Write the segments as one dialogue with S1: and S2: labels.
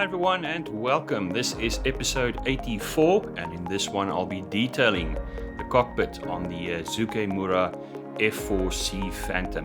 S1: everyone and welcome. This is episode 84 and in this one I'll be detailing the cockpit on the Zukemura F-4C Phantom.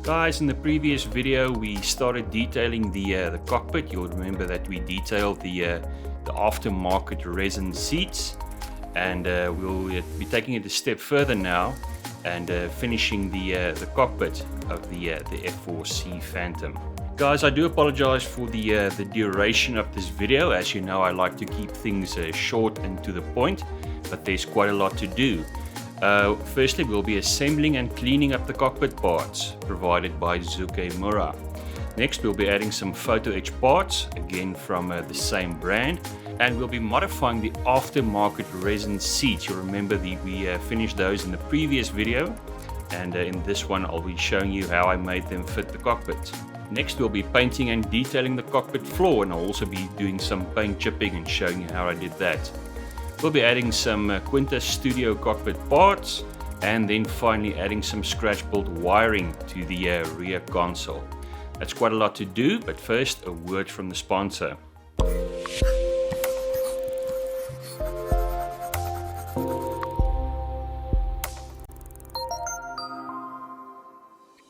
S1: Guys, in the previous video we started detailing the cockpit. You'll remember that we detailed the aftermarket resin seats, and we'll be taking it a step further now and finishing the cockpit of the F-4C Phantom. Guys, I do apologize for the duration of this video. As you know, I like to keep things short and to the point, but there's quite a lot to do. Firstly, we'll be assembling and cleaning up the cockpit parts provided by Zukemura. Next, we'll be adding some photo etch parts, again from the same brand, and we'll be modifying the aftermarket resin seats. You'll remember we finished those in the previous video, and in this one I'll be showing you how I made them fit the cockpit. Next, we'll be painting and detailing the cockpit floor, and I'll also be doing some paint chipping and showing you how I did that. We'll be adding some Quintus Studio cockpit parts, and then finally adding some scratch built wiring to the rear console. That's quite a lot to do, but first a word from the sponsor.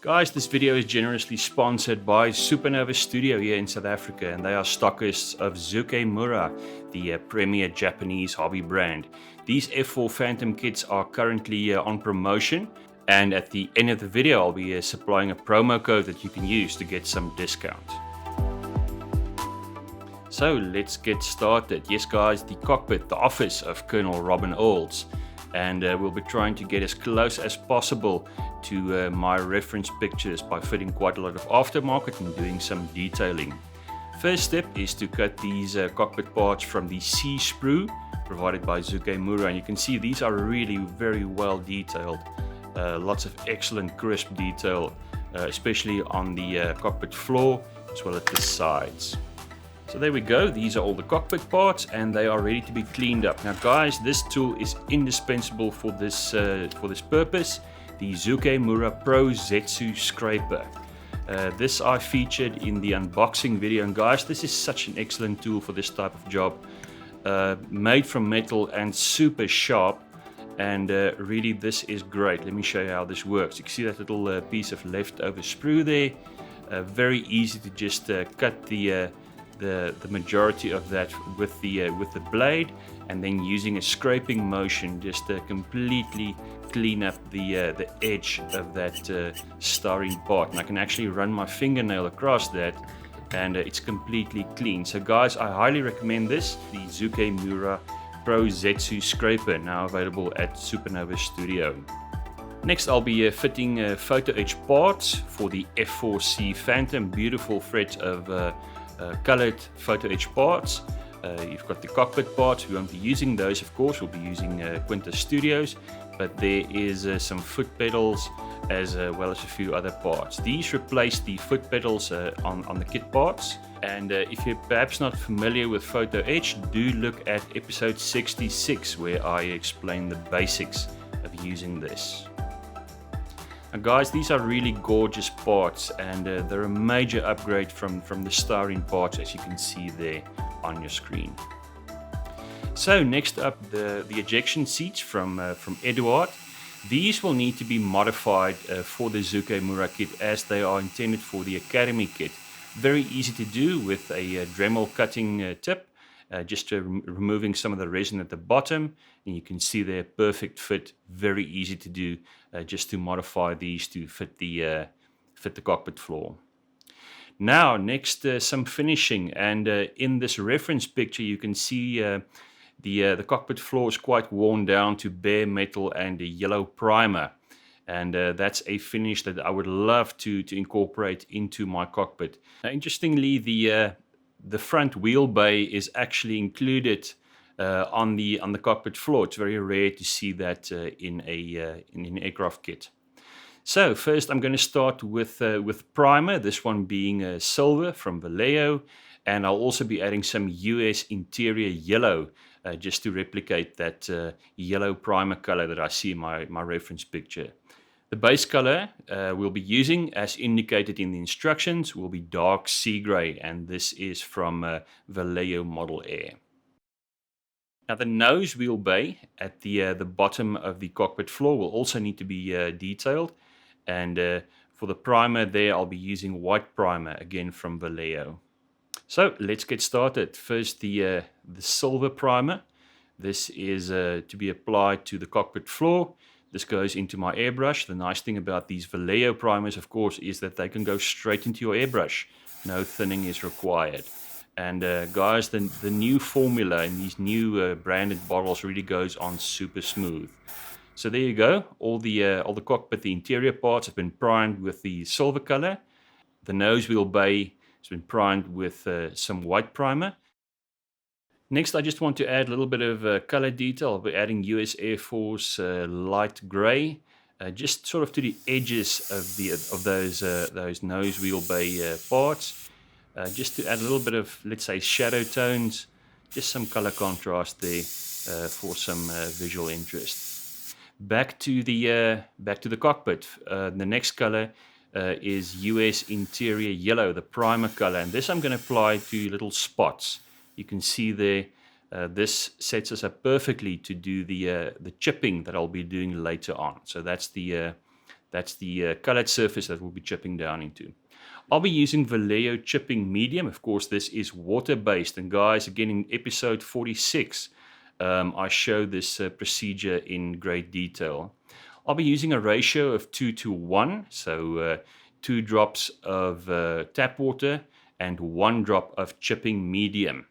S1: Guys, this video is generously sponsored by Supernova Studio here in South Africa, and they are stockists of Zukemura, the premier Japanese hobby brand. These F4 Phantom kits are currently on promotion, and at the end of the video I'll be supplying a promo code that you can use to get some discount. So let's get started. Yes guys, the cockpit, the office of Colonel Robin Olds, and we'll be trying to get as close as possible to my reference pictures by fitting quite a lot of aftermarket and doing some detailing. First step is to cut these cockpit parts from the C Sprue provided by Zukemura, and you can see these are really very well detailed. Lots of excellent crisp detail, especially on the cockpit floor as well as the sides. So there we go, these are all the cockpit parts and they are ready to be cleaned up. Now guys, this tool is indispensable for this purpose, the Zukemura Pro Zetsu Scraper. This I featured in the unboxing video, and guys, this is such an excellent tool for this type of job. Made from metal and super sharp, and really this is great. Let me show you how this works. You can see that little piece of leftover sprue there. Very easy to just cut the majority of that with the blade, and then using a scraping motion just completely clean up the edge of that styrene part. And I can actually run my fingernail across that and it's completely clean. So guys, I highly recommend this, the Zukemura Pro Zetsu Scraper, now available at Supernova Studio. Next, I'll be fitting photo etch parts for the F-4C Phantom. Beautiful thread of colored photo etch parts. You've got the cockpit parts. We won't be using those, of course. We'll be using Quintus Studios, but there is some foot pedals as well as a few other parts. These replace the foot pedals on the kit parts. And if you're perhaps not familiar with photo etch, do look at episode 66 where I explain the basics of using this. Now guys, these are really gorgeous parts, and they're a major upgrade from the styrene parts, as you can see there on your screen. So next up, the ejection seats from Eduard. These will need to be modified for the Zukemura kit, as they are intended for the Academy kit. Very easy to do with a Dremel cutting tip, just removing some of the resin at the bottom, and you can see they're perfect fit. Very easy to do, just to modify these to fit the cockpit floor. Now next, some finishing, and in this reference picture you can see the cockpit floor is quite worn down to bare metal and a yellow primer, and that's a finish that I would love to incorporate into my cockpit. Now, interestingly, the front wheel bay is actually included on the cockpit floor. It's very rare to see that in an aircraft kit. So first I'm going to start with primer, this one being silver from Vallejo, and I'll also be adding some US interior yellow just to replicate that yellow primer color that I see in my reference picture. The base color we'll be using, as indicated in the instructions, will be dark sea gray, and this is from Vallejo Model Air. Now the nose wheel bay at the bottom of the cockpit floor will also need to be detailed, and for the primer there I'll be using white primer, again from Vallejo. So let's get started. First the silver primer. This is to be applied to the cockpit floor. This goes into my airbrush. The nice thing about these Vallejo primers, of course, is that they can go straight into your airbrush. No thinning is required. And guys, the new formula in these new branded bottles really goes on super smooth. So there you go. All the cockpit, the interior parts have been primed with the silver color. The nose wheel bay has been primed with some white primer. Next, I just want to add a little bit of color detail. I'll be adding US Air Force light gray, just sort of to the edges of those nose wheel bay parts, just to add a little bit of, let's say, shadow tones, just some color contrast there for some visual interest. Back to the cockpit. The next color is US Interior Yellow, the primer color, and this I'm going to apply to little spots. You can see there, this sets us up perfectly to do the chipping that I'll be doing later on. So that's the colored surface that we'll be chipping down into. I'll be using Vallejo chipping medium. Of course, this is water-based. And guys, again, in episode 46, I show this procedure in great detail. I'll be using a ratio of 2:1, so 2 drops of tap water and 1 drop of chipping medium.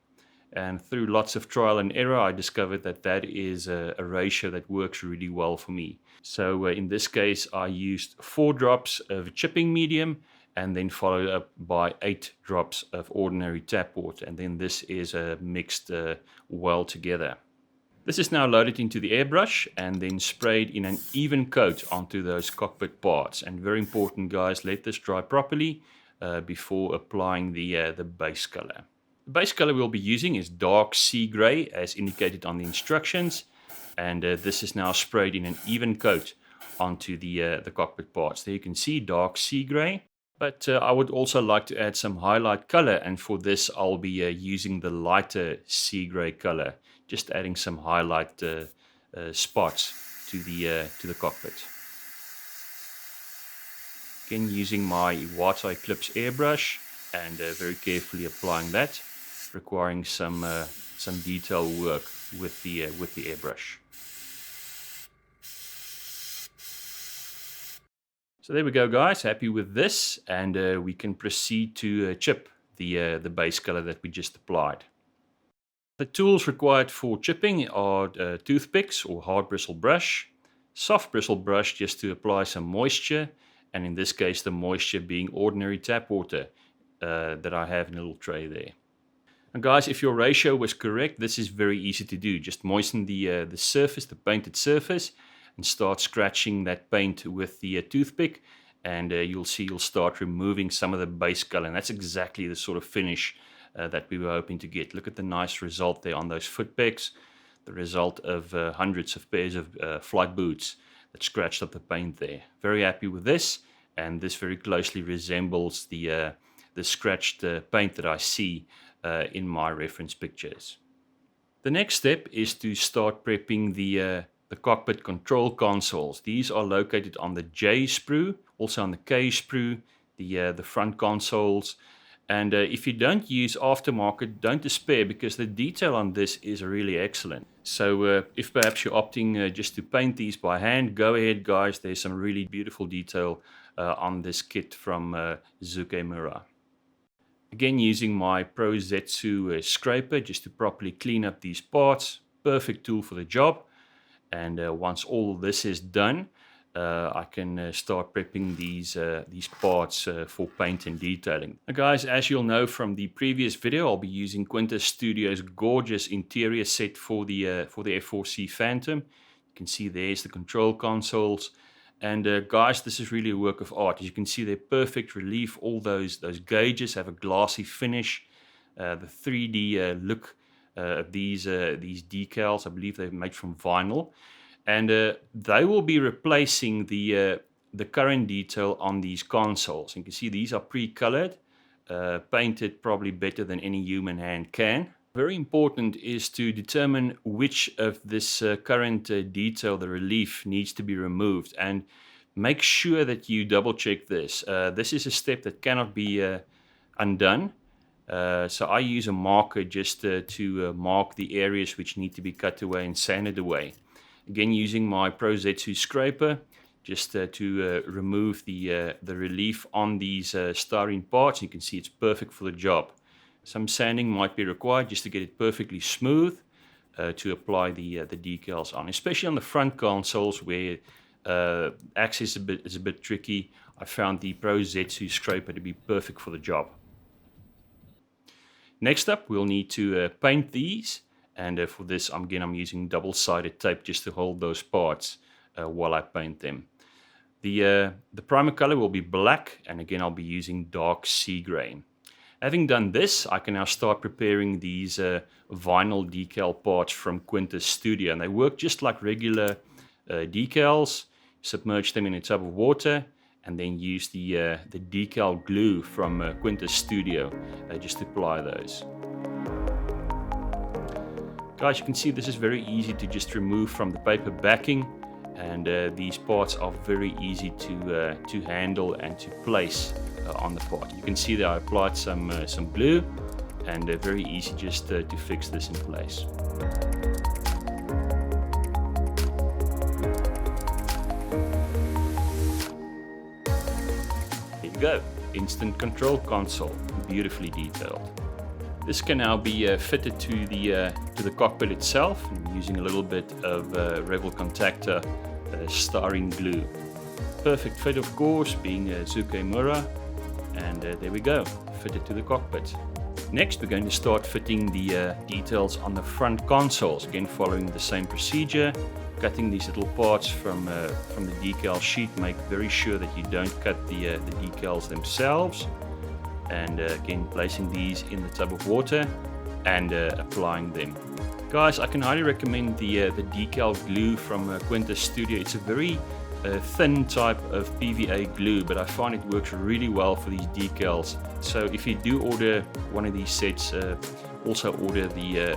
S1: And through lots of trial and error, I discovered that is a ratio that works really well for me. So in this case, I used 4 drops of chipping medium and then followed up by 8 drops of ordinary tap water. And then this is mixed well together. This is now loaded into the airbrush and then sprayed in an even coat onto those cockpit parts. And very important, guys, let this dry properly before applying the base color. The base color we'll be using is dark sea gray, as indicated on the instructions, and this is now sprayed in an even coat onto the cockpit parts. There you can see dark sea gray, but I would also like to add some highlight color, and for this I'll be using the lighter sea gray color, just adding some highlight spots to the cockpit. Again, using my Water Eclipse airbrush and very carefully applying that, requiring some detail work with the airbrush. So there we go, guys. Happy with this, and we can proceed to chip the base color that we just applied. The tools required for chipping are toothpicks or hard bristle brush, soft bristle brush just to apply some moisture, and in this case the moisture being ordinary tap water that I have in a little tray there. And guys, if your ratio was correct, this is very easy to do. Just moisten the surface, the painted surface, and start scratching that paint with the toothpick, and you'll see you'll start removing some of the base color, and that's exactly the sort of finish that we were hoping to get. Look at the nice result there on those foot pegs, the result of hundreds of pairs of flight boots that scratched up the paint there. Very happy with this, and this very closely resembles the scratched paint that I see in my reference pictures. The next step is to start prepping the cockpit control consoles. These are located on the J sprue, also on the K sprue, the front consoles. And if you don't use aftermarket, don't despair, because the detail on this is really excellent. So if perhaps you're opting just to paint these by hand, go ahead, guys. There's some really beautiful detail on this kit from Zukemura. Again, using my Pro Zetsu scraper just to properly clean up these parts. Perfect tool for the job. And once all this is done, I can start prepping these parts for paint and detailing. Now guys, as you'll know from the previous video, I'll be using Quintus Studio's gorgeous interior set for the F-4C Phantom. You can see there's the control consoles. And guys, this is really a work of art. As you can see, they're perfect relief. All those gauges have a glossy finish. The 3D look of these decals, I believe they're made from vinyl. And they will be replacing the the current detail on these consoles. You can see these are pre-colored, painted probably better than any human hand can. Very important is to determine which of this current detail, the relief, needs to be removed, and make sure that you double check this. This is a step that cannot be undone. So I use a marker just to mark the areas which need to be cut away and sanded away. Again, using my Pro Z2 scraper just to remove the relief on these styrene parts. You can see it's perfect for the job. Some sanding might be required just to get it perfectly smooth to apply the decals on, especially on the front consoles where access is a bit tricky. I found the Pro Z2 scraper to be perfect for the job. Next up, we'll need to paint these, and for this, I'm using double-sided tape just to hold those parts while I paint them. The primer color will be black, and again, I'll be using dark sea gray. Having done this, I can now start preparing these vinyl decal parts from Quintus Studio, and they work just like regular decals. Submerge them in a tub of water, and then use the decal glue from Quintus Studio just to apply those. Guys, you can see this is very easy to just remove from the paper backing, and these parts are very easy to handle and to place on the part. You can see that I applied some glue, and very easy just to fix this in place. Here you go, instant control console, beautifully detailed. This can now be fitted to the cockpit itself, using a little bit of Rebel Contactor styrene glue. Perfect fit, of course, being Zukemura, and there we go, fitted to the cockpit. Next, we're going to start fitting the details on the front consoles, again following the same procedure. Cutting these little parts from the decal sheet. Make very sure that you don't cut the decals themselves, and again placing these in the tub of water and applying them. Guys, I can highly recommend the decal glue from Quintus Studio. It's a very thin type of PVA glue, but I find it works really well for these decals. So if you do order one of these sets, also order the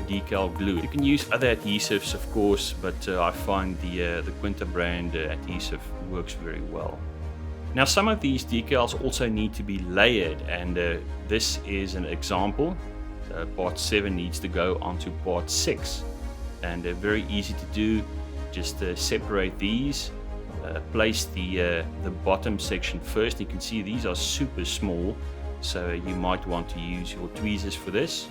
S1: decal glue. You can use other adhesives, of course, but I find the Quinta brand adhesive works very well. Now, some of these decals also need to be layered, and this is an example. Part 7 needs to go onto part 6, and very easy to do. Just separate these, place the bottom section first. You can see these are super small, so you might want to use your tweezers for this.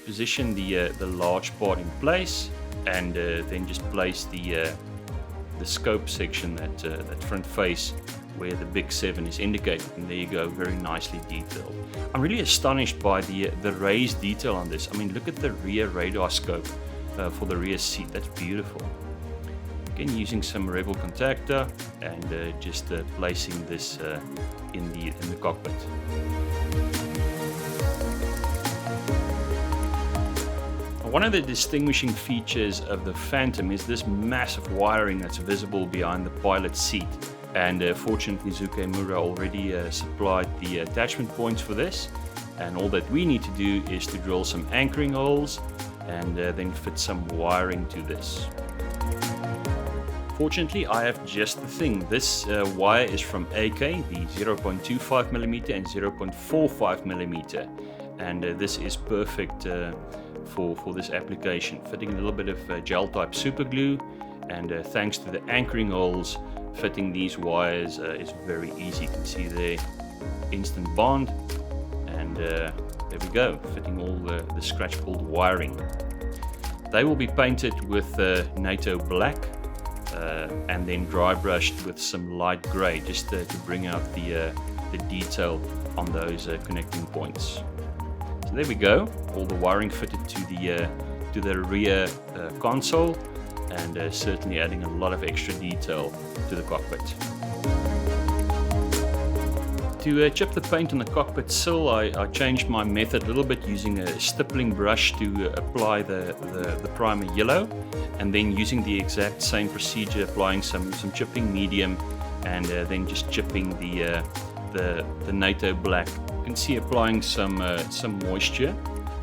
S1: Position the large part in place, and then just place the scope section, that front face where the big 7 is indicated, and there you go, very nicely detailed. I'm really astonished by the raised detail on this. I mean, look at the rear radar scope for the rear seat. That's beautiful. Again, using some Rebel Contactor and just placing this in the cockpit. One of the distinguishing features of the Phantom is this massive wiring that's visible behind the pilot's seat. And fortunately, Zukemura already supplied the attachment points for this. And all that we need to do is to drill some anchoring holes and then fit some wiring to this. Fortunately, I have just the thing. This wire is from AK, the 0.25mm and 0.45mm. And this is perfect for this application. Fitting a little bit of gel type super glue, and thanks to the anchoring holes, fitting these wires is very easy. You can see there, instant bond, and there we go, fitting all the scratch pulled wiring. They will be painted with NATO black and then dry brushed with some light grey, just to bring out the detail on those connecting points. So there we go, all the wiring fitted to the rear console, and certainly adding a lot of extra detail to the cockpit. To chip the paint on the cockpit sill, I changed my method a little bit, using a stippling brush to apply the primer yellow, and then using the exact same procedure, applying some chipping medium and then just chipping the NATO black. You can see applying some moisture,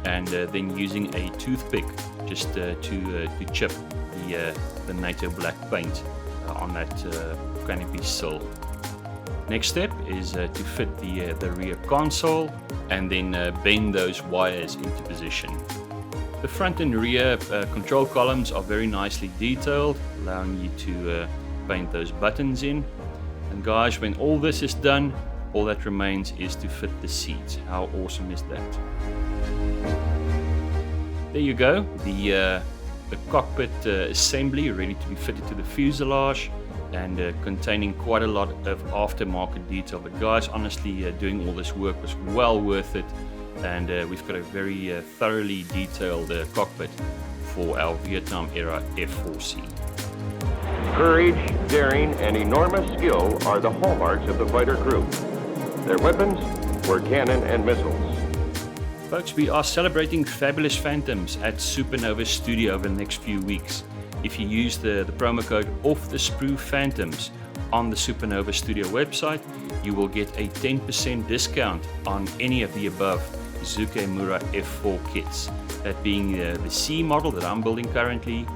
S1: and then using a toothpick just to chip the NATO black paint on that canopy sill. Next step is to fit the rear console and then bend those wires into position. The front and rear control columns are very nicely detailed, allowing you to paint those buttons in. And guys, when all this is done, all that remains is to fit the seats. How awesome is that? There you go, the cockpit assembly ready to be fitted to the fuselage, and containing quite a lot of aftermarket detail. But guys, honestly, doing all this work was well worth it, and we've got a very thoroughly detailed cockpit for our Vietnam era F-4C.
S2: Courage, daring, and enormous skill are the hallmarks of the fighter crew. Their weapons were cannon and missiles.
S1: Folks, we are celebrating fabulous Phantoms at Supernova Studio over the next few weeks. If you use the promo code OFFTHESPRUE Phantoms on the Supernova Studio website, you will get a 10% discount on any of the above Zukemura F4 kits. That being the C model that I'm building currently,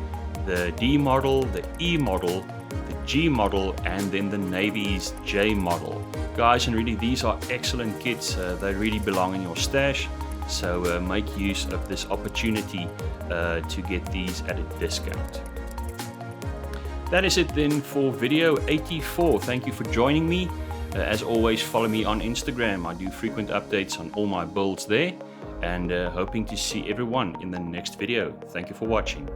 S1: the D model, the E model, the G model, and then the Navy's J model. Guys, and really these are excellent kits. They really belong in your stash. So make use of this opportunity to get these at a discount. That is it then for video 84. Thank you for joining me. As always, follow me on Instagram. I do frequent updates on all my builds there, and hoping to see everyone in the next video. Thank you for watching.